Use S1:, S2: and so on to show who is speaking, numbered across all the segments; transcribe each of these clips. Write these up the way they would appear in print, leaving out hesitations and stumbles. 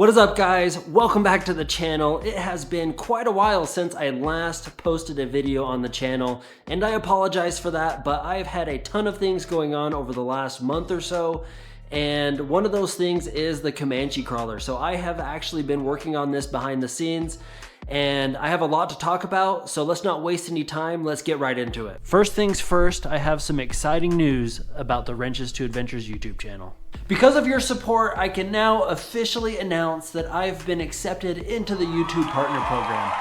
S1: What is up, guys? Welcome back to the channel. It has been quite a while since I last posted a video on the channel, and I apologize for that, but I've had a ton of things going on over the last month or so, and one of those things is the Comanche crawler. So I have actually been working on this behind the scenes, and I have a lot to talk about, so let's not waste any time. Let's get right into it. First things first, I have some exciting news about the Wrenches to Adventures YouTube channel. Because of your support, I can now officially announce that I've been accepted into the YouTube Partner Program.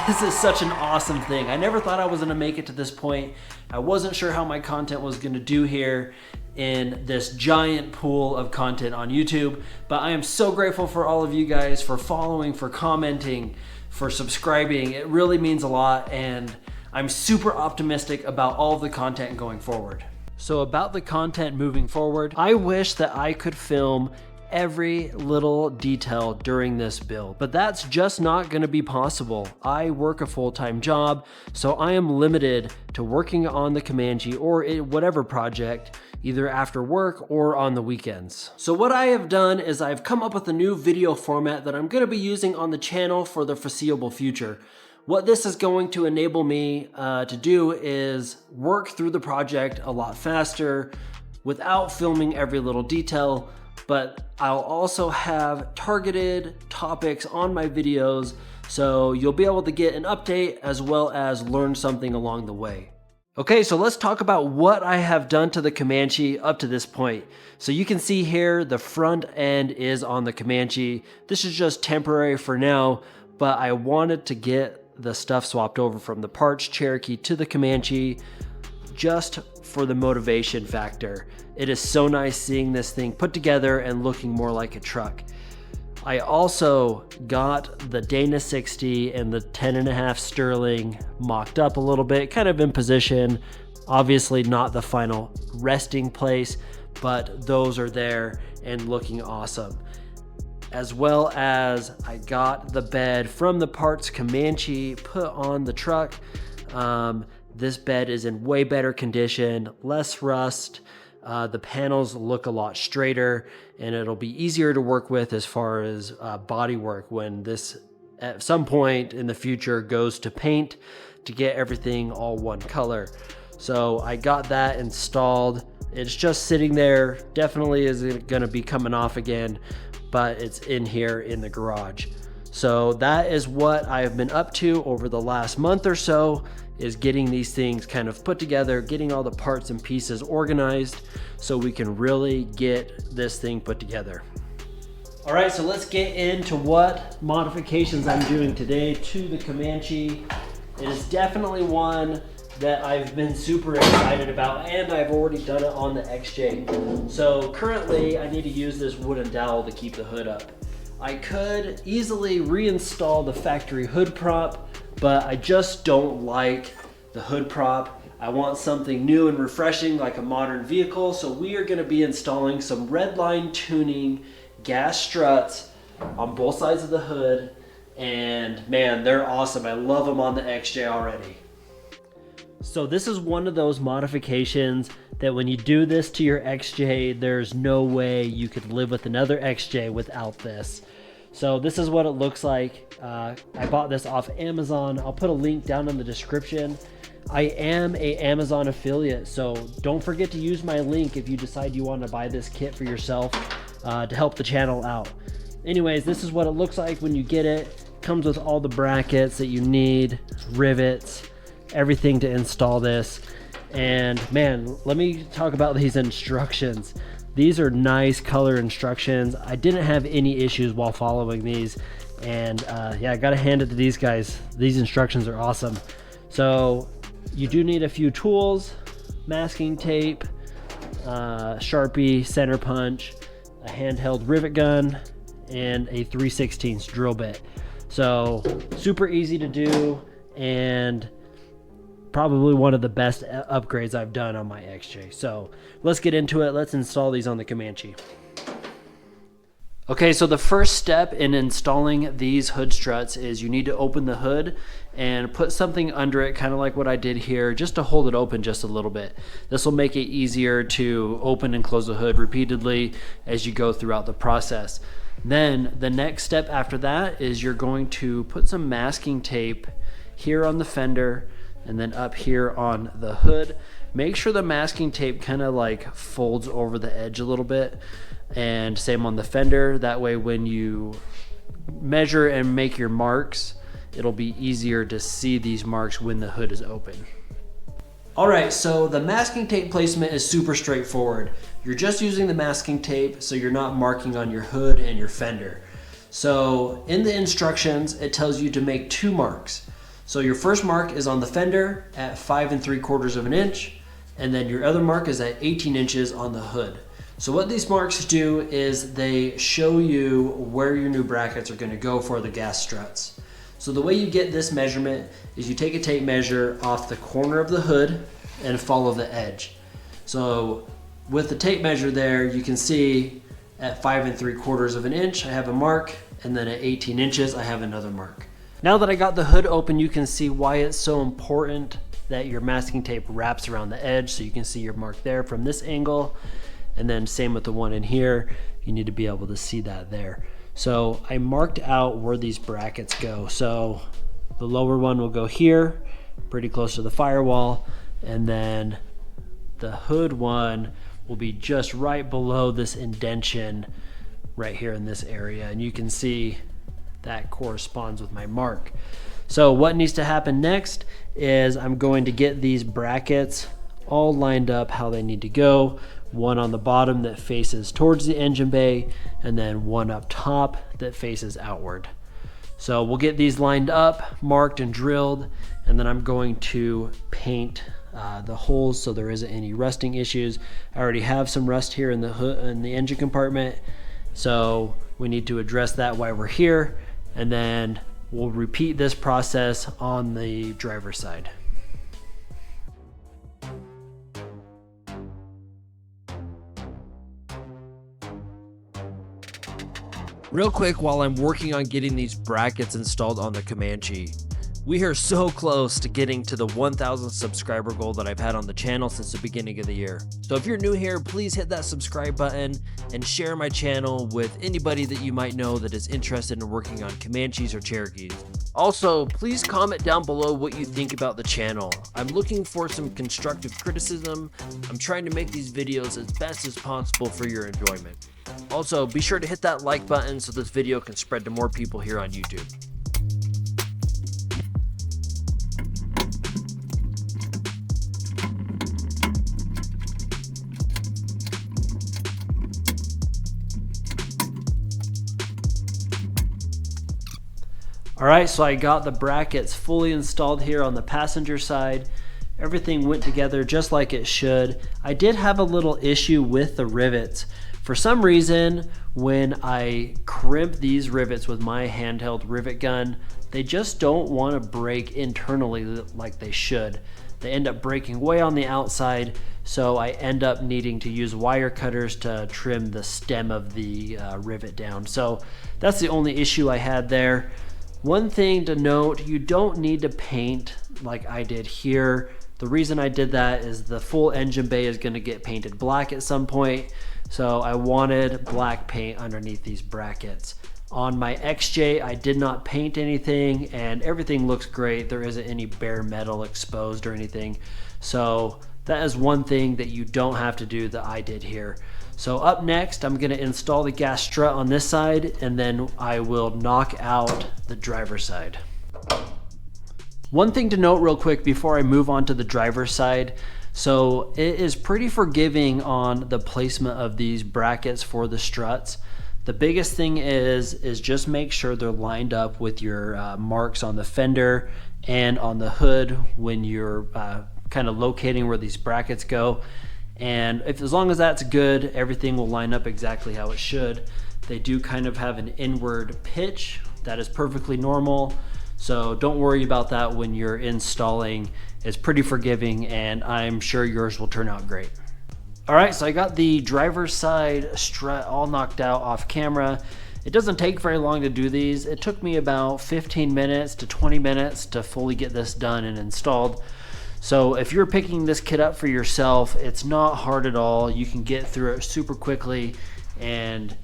S1: This is such an awesome thing. I never thought I was gonna make it to this point. I wasn't sure how my content was gonna do here in this giant pool of content on YouTube, but I am so grateful for all of you guys for following, for commenting, for subscribing. It really means a lot, and I'm super optimistic about all of the content going forward. So about the content moving forward, I wish that I could film every little detail during this build, but that's just not gonna be possible. I work a full-time job, so I am limited to working on the Comanche or whatever project, either after work or on the weekends. So what I have done is I've come up with a new video format that I'm gonna be using on the channel for the foreseeable future. What this is going to enable me to do is work through the project a lot faster without filming every little detail, but I'll also have targeted topics on my videos, so you'll be able to get an update as well as learn something along the way. Okay, so let's talk about what I have done to the Comanche up to this point. So you can see here the front end is on the Comanche. This is just temporary for now, but I wanted to get the stuff swapped over from the parts Cherokee to the Comanche just for the motivation factor. It is so nice seeing this thing put together and looking more like a truck. I also got the Dana 60 and the 10.5 Sterling mocked up a little bit, kind of in position. Obviously not the final resting place, but those are there and looking awesome. As well as I got the bed from the parts Comanche put on the truck. This bed is in way better condition, less rust. The panels look a lot straighter, and it'll be easier to work with as far as body work when this at some point in the future goes to paint to get everything all one color. So I got that installed. It's just sitting there, definitely isn't gonna be coming off again, but it's in here in the garage. So that is what I've been up to over the last month or so, is getting these things kind of put together, getting all the parts and pieces organized so we can really get this thing put together. All right, so let's get into what modifications I'm doing today to the Comanche. It is definitely one that I've been super excited about, and I've already done it on the XJ. So currently I need to use this wooden dowel to keep the hood up. I could easily reinstall the factory hood prop, but I just don't like the hood prop. I want something new and refreshing like a modern vehicle, so we are gonna be installing some Redline Tuning gas struts on both sides of the hood, and man, they're awesome. I love them on the XJ already. So this is one of those modifications that when you do this to your XJ, there's no way you could live with another XJ without this. So this is what it looks like. I bought this off Amazon. I'll put a link down in the description. I am a Amazon affiliate, so don't forget to use my link if you decide you want to buy this kit for yourself to help the channel out. Anyways, this is what it looks like when you get it. Comes with all the brackets that you need, rivets, everything to install this. And man, let me talk about these instructions. These are nice color instructions. I didn't have any issues while following these, and yeah, I gotta hand it to these guys. These instructions are awesome. So you do need a few tools: masking tape, Sharpie, center punch, a handheld rivet gun, and a 3/16 drill bit. So super easy to do, and probably one of the best upgrades I've done on my XJ. So let's get into it. Let's install these on the Comanche. Okay, so the first step in installing these hood struts is you need to open the hood and put something under it, kind of like what I did here, just to hold it open just a little bit. This will make it easier to open and close the hood repeatedly as you go throughout the process. Then the next step after that is you're going to put some masking tape here on the fender and then up here on the hood. Make sure the masking tape kind of like folds over the edge a little bit, and same on the fender. That way when you measure and make your marks, it'll be easier to see these marks when the hood is open. All right, so the masking tape placement is super straightforward. You're just using the masking tape, so you're not marking on your hood and your fender. So in the instructions, it tells you to make 2 marks. So your first mark is on the fender at 5 3/4 of an inch, and then your other mark is at 18 inches on the hood. So what these marks do is they show you where your new brackets are gonna go for the gas struts. So the way you get this measurement is you take a tape measure off the corner of the hood and follow the edge. So with the tape measure there, you can see at 5 3/4 of an inch, I have a mark, and then at 18 inches, I have another mark. Now that I got the hood open, you can see why it's so important that your masking tape wraps around the edge, so you can see your mark there from this angle. And then same with the one in here, you need to be able to see that there. So I marked out where these brackets go. So the lower one will go here, pretty close to the firewall, and then the hood one will be just right below this indentation right here in this area. And you can see that corresponds with my mark. So what needs to happen next is I'm going to get these brackets all lined up how they need to go. One on the bottom that faces towards the engine bay, and then one up top that faces outward. So we'll get these lined up, marked and drilled, and then I'm going to paint the holes so there isn't any rusting issues. I already have some rust here in the hood in the engine compartment, so we need to address that while we're here, and then we'll repeat this process on the driver's side. Real quick, while I'm working on getting these brackets installed on the Comanche, we are so close to getting to the 1,000 subscriber goal that I've had on the channel since the beginning of the year. So if you're new here, please hit that subscribe button and share my channel with anybody that you might know that is interested in working on Comanches or Cherokees. Also, please comment down below what you think about the channel. I'm looking for some constructive criticism. I'm trying to make these videos as best as possible for your enjoyment. Also, be sure to hit that like button so this video can spread to more people here on YouTube. All right, so I got the brackets fully installed here on the passenger side. Everything went together just like it should. I did have a little issue with the rivets. For some reason, when I crimp these rivets with my handheld rivet gun, they just don't want to break internally like they should. They end up breaking way on the outside, so I end up needing to use wire cutters to trim the stem of the rivet down. So that's the only issue I had there. One thing to note, you don't need to paint like I did here. The reason I did that is the full engine bay is going to get painted black at some point, so I wanted black paint underneath these brackets. On my XJ, I did not paint anything, and everything looks great. There isn't any bare metal exposed or anything, so that is one thing that you don't have to do that I did here. So up next, I'm going to install the gas strut on this side, and then I will knock out the driver's side. One thing to note real quick before I move on to the driver's side, so it is pretty forgiving on the placement of these brackets for the struts. The biggest thing is just make sure they're lined up with your marks on the fender and on the hood when you're kind of locating where these brackets go. And as long as that's good, everything will line up exactly how it should. They do kind of have an inward pitch that is perfectly normal, so don't worry about that when you're installing. It's pretty forgiving, and I'm sure yours will turn out great. All right, so I got the driver's side strut all knocked out off camera. It doesn't take very long to do these. It took me about 15 minutes to 20 minutes to fully get this done and installed. So if you're picking this kit up for yourself, it's not hard at all. You can get through it super quickly, and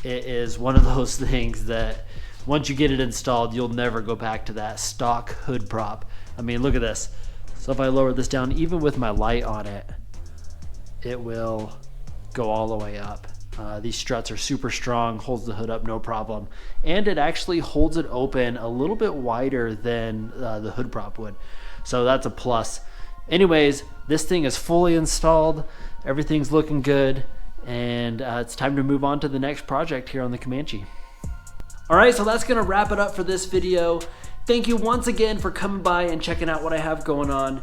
S1: it is one of those things that once you get it installed, you'll never go back to that stock hood prop. I mean, look at this. So if I lower this down, even with my light on it, it will go all the way up. These struts are super strong, holds the hood up no problem, and it actually holds it open a little bit wider than the hood prop would. So that's a plus. Anyways, this thing is fully installed, everything's looking good, and it's time to move on to the next project here on the Comanche. All right, so that's gonna wrap it up for this video. Thank you once again for coming by and checking out what I have going on.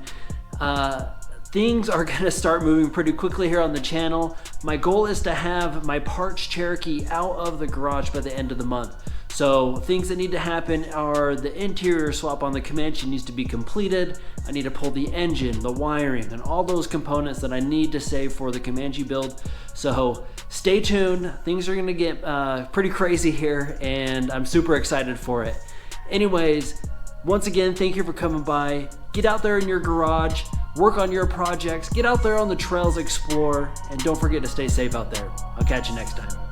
S1: Things are gonna start moving pretty quickly here on the channel. My goal is to have my parts Cherokee out of the garage by the end of the month. So things that need to happen are the interior swap on the Comanche needs to be completed. I need to pull the engine, the wiring, and all those components that I need to save for the Comanche build. So stay tuned. Things are gonna get pretty crazy here, and I'm super excited for it. Anyways, once again, thank you for coming by. Get out there in your garage, work on your projects, get out there on the trails, explore, and don't forget to stay safe out there. I'll catch you next time.